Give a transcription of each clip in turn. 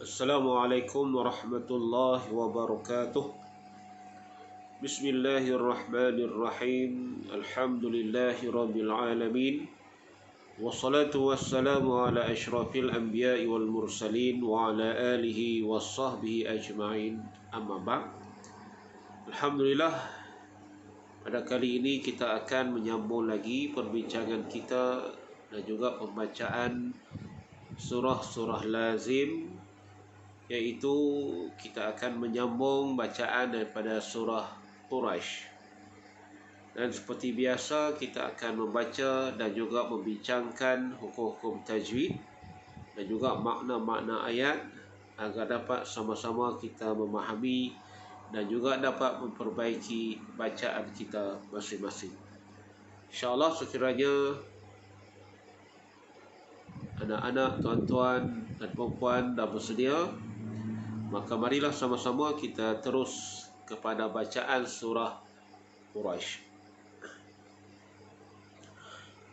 Assalamualaikum warahmatullahi wabarakatuh. Bismillahirrahmanirrahim. Alhamdulillahi rabbil alamin. Wassalatu wassalamu ala asyrafil anbiya'i wal mursalin wa ala alihi wassahbihi ajma'in. Amma ba'd. Alhamdulillah, pada kali ini kita akan menyambung lagi perbincangan kita dan juga pembacaan surah-surah lazim, iaitu kita akan menyambung bacaan daripada surah Quraisy. Dan seperti biasa kita akan membaca dan juga membincangkan hukum-hukum tajwid dan juga makna-makna ayat agar dapat sama-sama kita memahami dan juga dapat memperbaiki bacaan kita masing-masing. InsyaAllah sekiranya anak-anak, tuan-tuan dan puan-puan dah bersedia, maka marilah sama-sama kita terus kepada bacaan surah Quraisy.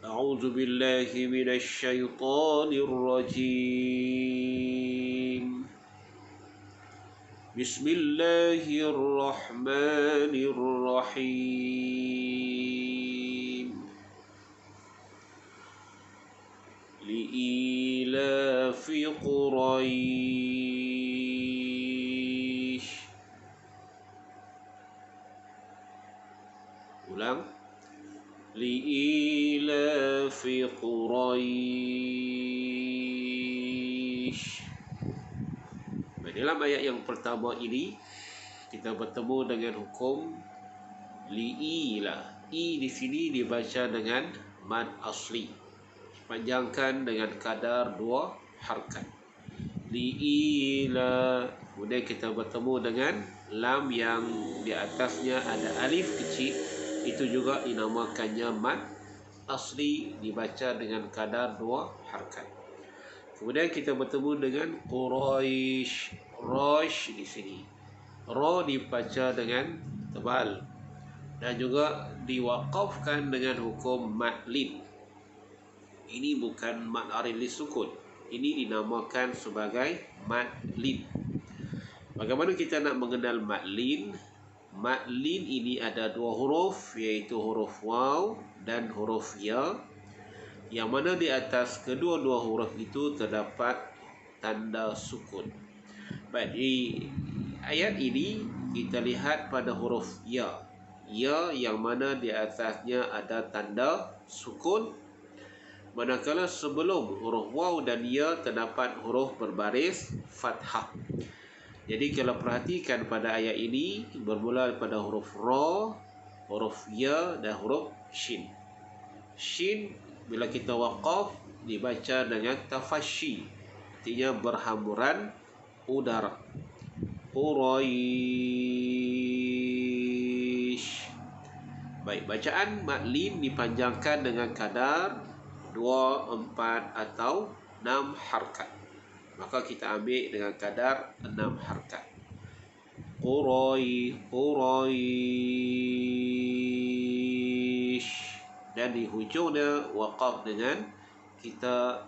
A'udzu billahi minasy syaithanir rajim. Bismillahirrahmanirrahim. Li'ilafi Quraisy. Ulang. Li'ilafi Quraisy. Dalam ayat yang pertama ini kita bertemu dengan hukum li'ila. I di sini dibaca dengan mad asli, panjangkan dengan kadar 2 harakat. Li'ila. Kemudian kita bertemu dengan lam yang di atasnya ada alif kecil, itu juga dinamakannya mad asli, dibaca dengan kadar 2 harakat. Kemudian kita bertemu dengan Quraisy. Rosh di sini, ro dibaca dengan tebal dan juga diwaqafkan dengan hukum mad lin. Ini bukan mad arid lisukun, ini dinamakan sebagai mad lin. Bagaimana kita nak mengenal mad lin? Mad lin ini ada 2 huruf, iaitu huruf waw dan huruf ya, yang mana di atas kedua-dua huruf itu terdapat tanda sukun. Baik, di ayat ini kita lihat pada huruf ya. Ya yang mana di atasnya ada tanda sukun, manakala sebelum huruf waw dan ya terdapat huruf berbaris fathah. Jadi kalau perhatikan pada ayat ini bermula pada huruf ra, huruf ya dan huruf shin. Shin bila kita waqaf dibaca dengan tafasyi, artinya berhamburan udara. Quraisy. Baik, bacaan mad lin dipanjangkan dengan kadar 2, 4 atau 6 harakat. Maka kita ambil dengan kadar 6 harakat. Quraisy. Dan di hujungnya waqaf dengan kita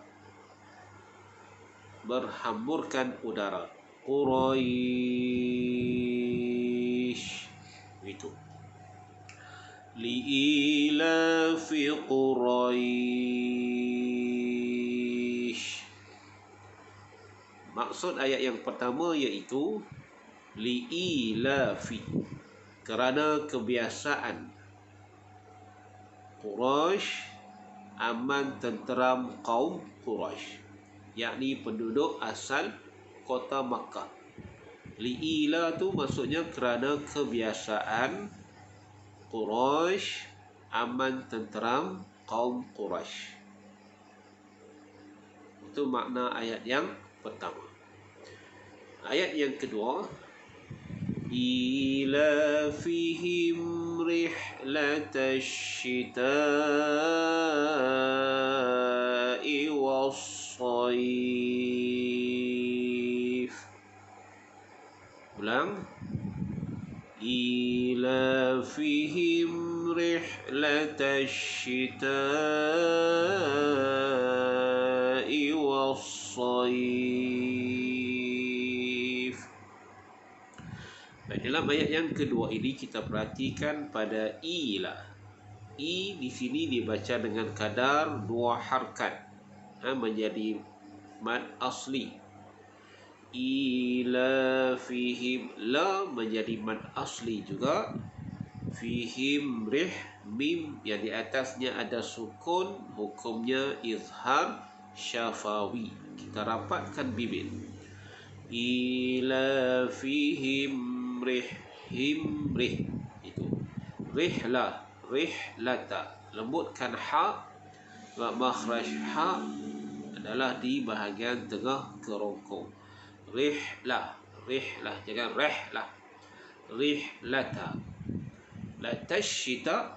berhamburkan udara. Quraisy. Itu. Li'ilafi Quraisy. Maksud ayat yang pertama iaitu li'ilafi, kerana kebiasaan Quraisy aman tenteram kaum Quraisy, yakni penduduk asal kota Makkah. Li'ila tu maksudnya kerana kebiasaan Quraisy aman tenteram kaum Quraisy. Itu makna ayat yang pertama. Ayat yang kedua, ilafihim rihlatash shita'i was-sayf. Ulang. ilafihim rihlatash shita'i was-sayf. Dalam ayat yang kedua ini kita perhatikan pada i lah. I di sini dibaca dengan kadar 2 harkat, menjadi mad asli. Ila fihim, la menjadi mad asli juga. Fihim rih, mim yang di atasnya ada sukun, hukumnya izhar syafawi. Kita rapatkan bibir. Ila fihim rih, him rih, itu rihlah, rihlata. Lembutkan ha, makhraj ha adalah di bahagian tengah kerongkong. Rihlah, rihlah, jangan rehlah. Rihlata. La tashita,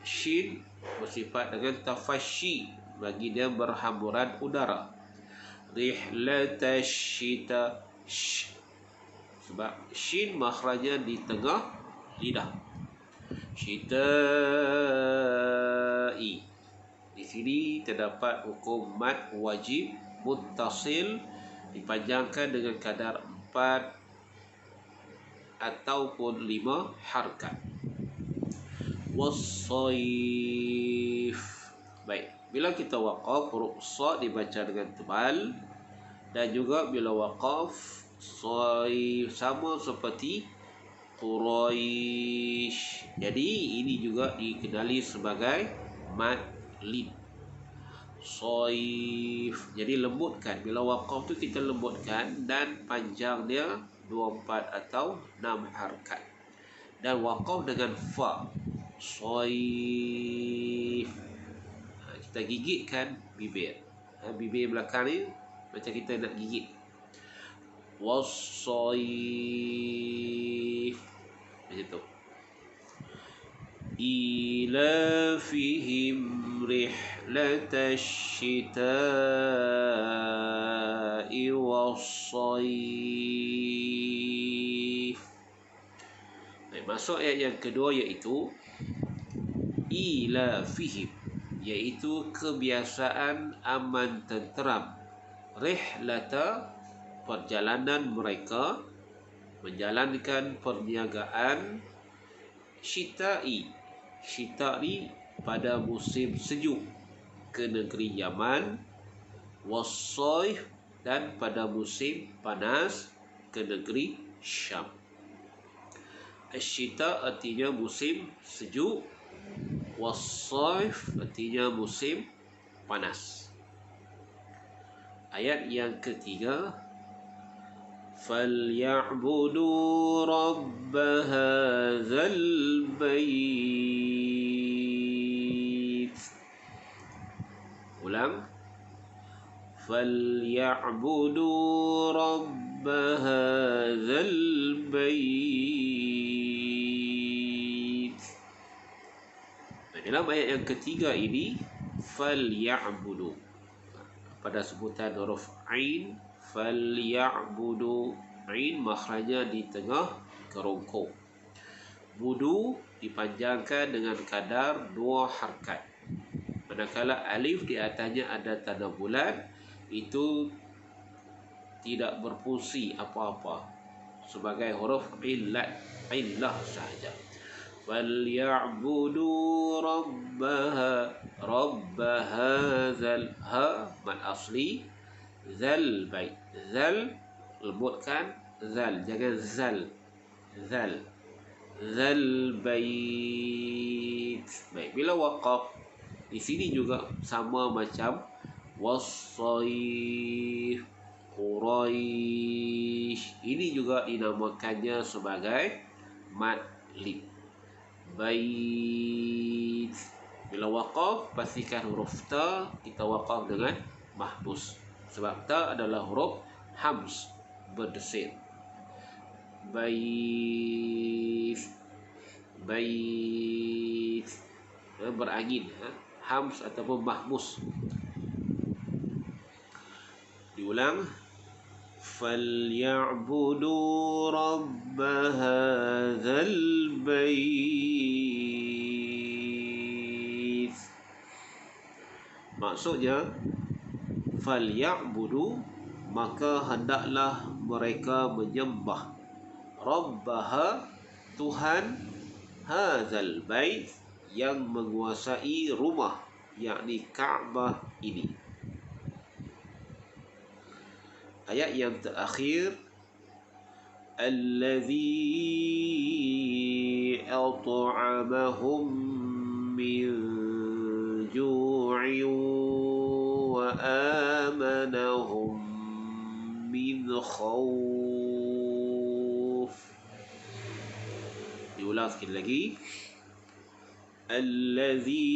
shin bersifat dengan tafashi, bagi dia berhamburan udara. Rihlata syita, sebab shin makhrajnya di tengah lidah. Syita'i, di sini terdapat hukum mad wajib muttasil, dipanjangkan dengan kadar 4 ataupun 5 harkat. Wassaif. Baik, bila kita waqaf, huruf sa dibaca dengan tebal, dan juga bila waqaf saif sama seperti Quraisy. Jadi ini juga dikenali sebagai mad lid. Saif. Jadi lembutkan. Bila waqaf tu kita lembutkan dan panjang dia 24 atau 6 harkat. Dan waqaf dengan fa. Saif. Kita gigitkan bibir. Bibir belakang ni macam kita nak gigit. Wassaif. Macam tu. Ila fihim rihlatash syita'i wassaif. Masuk ayat yang kedua, iaitu ila fihim, iaitu kebiasaan aman tenteram. Rihlata, perjalanan mereka, menjalankan perniagaan. Syita'i, syita'i pada musim sejuk ke negeri Yaman. Wassaif, dan pada musim panas ke negeri Syam. Asyita artinya musim sejuk, wassaif artinya musim panas. Ayat yang ketiga, فَلْيَعْبُدُوا رَبَّ هَذَا الْبَيْتِ. Ulang. فَلْيَعْبُدُوا رَبَّ هَذَا الْبَيْتِ. Dalam ayat yang ketiga ini, فَلْيَعْبُدُوا, pada sebutan huruf ain. Falyabudu, ain makhrajnya di tengah kerongkong. Budu dipanjangkan dengan kadar 2 harkat. Manakala alif di atasnya ada tanda bulat, itu tidak berfungsi apa-apa, sebagai huruf illat, illah sahaja. Falyabudu rabbaha, rabbaha zal, ha mad asli, zal bait. Zal lembutkan, zal, jangan zal. Zal, zal bait. Baik, bila waqaf di sini juga sama macam wassaif, Quraisy. Ini juga dinamakannya sebagai mad lid. Bait. Bila waqaf, pastikan huruf ta kita waqaf dengan mahbus, sebab ta adalah huruf hams, berdesir. Bait, bait, berangin, hams ataupun mahmus. Diulang. فَلْيَعْبُدُوا رَبَّ هَذَا الْبَيْتِ. Maksudnya, فَلْيَعْبُدُوا, maka hendaklah mereka menyembah Rabbaha, Tuhan hadzal bait, yang menguasai rumah, yakni Ka'bah ini. Ayat yang terakhir, allazi at'amahum min ju'in wa amanahum min khawf. Diulang sekali lagi. Allazi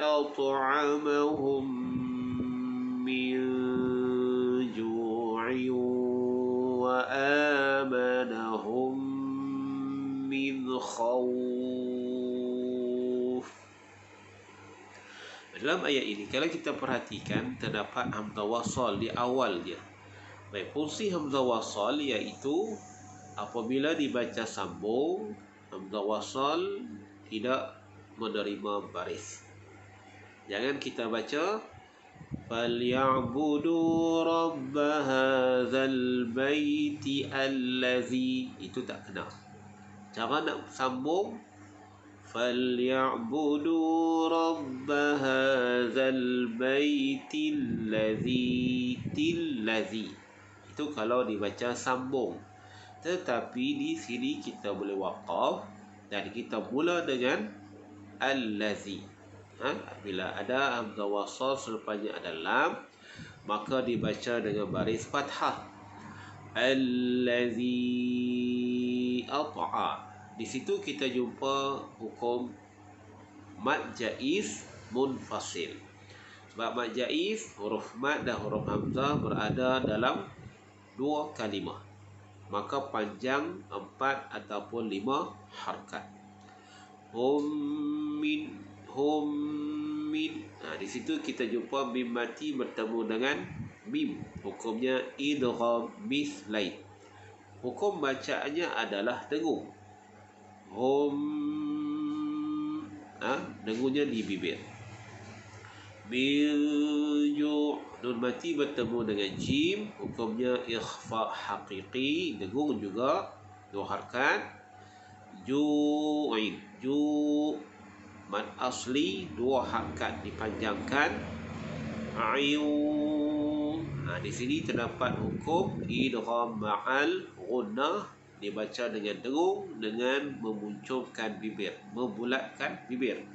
at'amahum min ju'in wa amanahum min khawf. Dalam ayat ini, kalau kita perhatikan, terdapat hamzah wasal di awal dia. Baik, fungsi hamzah wasal iaitu apabila dibaca sambung, hamzah wasal tidak menerima baris. Jangan kita baca فَلْيَعْبُدُوا رَبَّ هَذَا الْبَيْتِ الَّذِي, itu tak kena. Cara nak sambung, فَلْيَعْبُدُوا رَبَّ هَذَا الْبَيْتِ الَّذِي, itu kalau dibaca sambung. Tetapi di sini kita boleh waqaf dan kita mula dengan allazi. Bila ada hamzah wasal selepasnya ada lam, maka dibaca dengan baris fathah. Allazi at'a. Di situ kita jumpa hukum mad jaiz munfasil. Sebab mad jaiz, huruf mad dan huruf hamzah berada dalam dua kalimah, maka panjang 4 ataupun 5 harakat. Hum min. Di situ kita jumpa mim mati bertemu dengan mim. Hukumnya idgham mislain. Hukum bacaannya adalah dengung. Hum, dengungnya di bibir. Bilju, nun mati bertemu dengan jim, hukumnya ikhfa haqiqi, dengung juga, 2 harakat. Ju'in, mad asli 2 harakat dipanjangkan. Ayu. Di sini terdapat hukum idgham ma'al ghunnah, dibaca dengan dengung dengan memunculkan bibir, membulatkan bibir.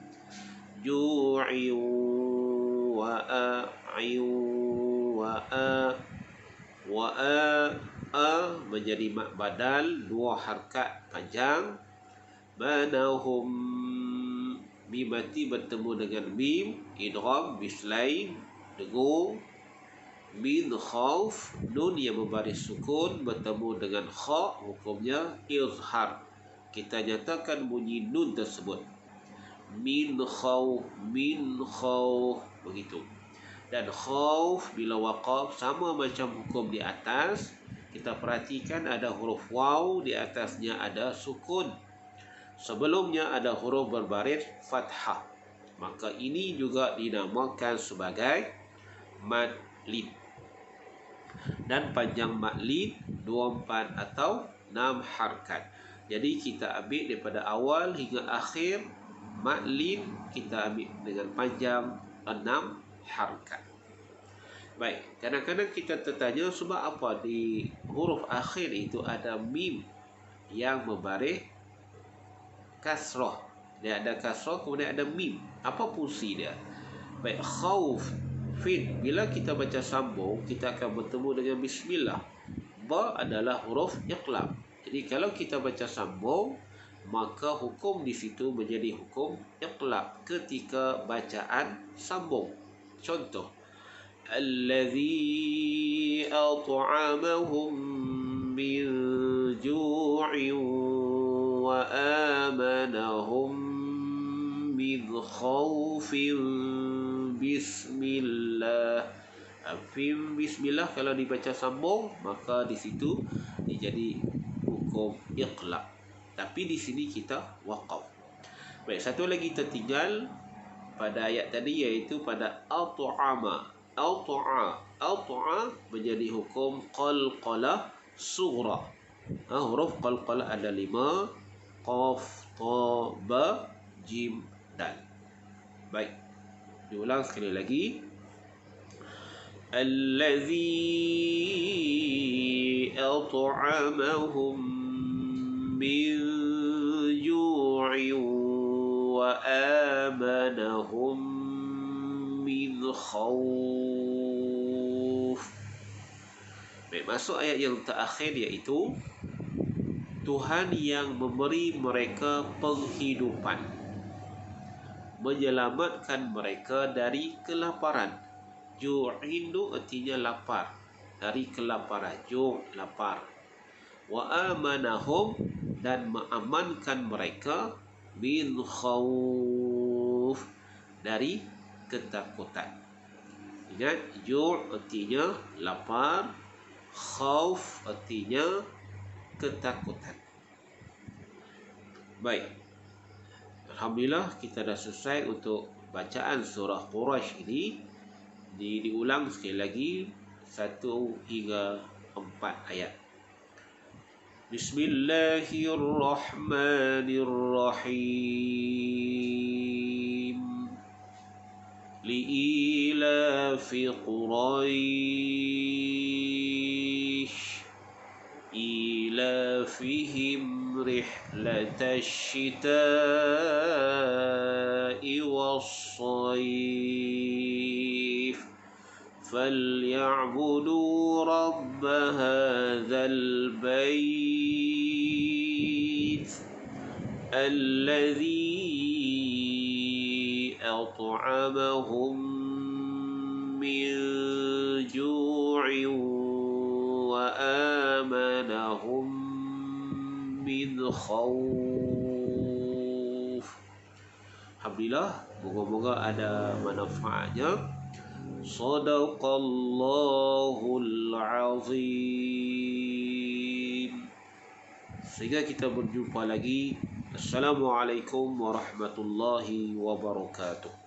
Ju'in wa menjadi mad badal 2 harakat panjang. Manahum, mim mati bertemu dengan mim, idgham bislain, dengung. Min khauf, nun yang membaris sukun bertemu dengan kha, hukumnya izhar. Kita nyatakan bunyi nun tersebut. Min khauf, begitu. Dan khauf bila waqaf sama macam hukum di atas. Kita perhatikan ada huruf waw, di atasnya ada sukun, sebelumnya ada huruf berbaris fathah, maka ini juga dinamakan sebagai mad lid. Dan panjang mad lid 24 atau 6 harakat. Jadi kita ambil daripada awal hingga akhir, mad lid kita ambil dengan panjang 6 harakat. Baik, kadang-kadang kita tertanya sebab apa di huruf akhir itu ada mim yang membaris kasrah. Dia ada kasrah, kemudian ada mim. Apa fungsi dia? Baik, khauf, fin. Bila kita baca sambung, kita akan bertemu dengan bismillah. Ba adalah huruf iqlab. Jadi kalau kita baca sambung, maka hukum di situ menjadi hukum iqlab ketika bacaan sambung. Contoh, allazi at'amahum min ju'in wa amanahum min khawfin. Bismillah. Bismillah kalau dibaca sambung, maka di situ jadi hukum iqlab. Tapi di sini kita waqaf. Baik, satu lagi tertinggal pada ayat tadi, iaitu pada at'ama. At'a menjadi hukum qalqalah sughra. Huruf qalqalah ada 5. Qaf, ta, ba, jim, dal. Baik, diulang sekali lagi. Allazi at'amahum min ju'in wa amanahum min khawf. Baik, masuk ayat yang terakhir, iaitu Tuhan yang memberi mereka penghidupan, menyelamatkan mereka dari kelaparan. Ju'in itu artinya lapar, dari kelaparan. Ju' lapar. Wa amanahum, dan mengamankan mereka, min khawf, dari ketakutan. Ingat, ju' artinya lapar, khawf artinya ketakutan. Baik, alhamdulillah kita dah selesai untuk bacaan surah Quraisy ini. Diulang sekali lagi 1 hingga 4 ayat. Bismillahirrahmanirrahim. Li'ilafi Quraisy إيلافهم رحلة الشتاء والصيف فليعبدوا رب هذا البيت الذي أطعمهم من جوع وآمنهم من خوف. Alhamdulillah, moga-moga ada manfaatnya. Shadaqallahul azim. Sehingga kita berjumpa lagi. Assalamualaikum warahmatullahi wabarakatuh.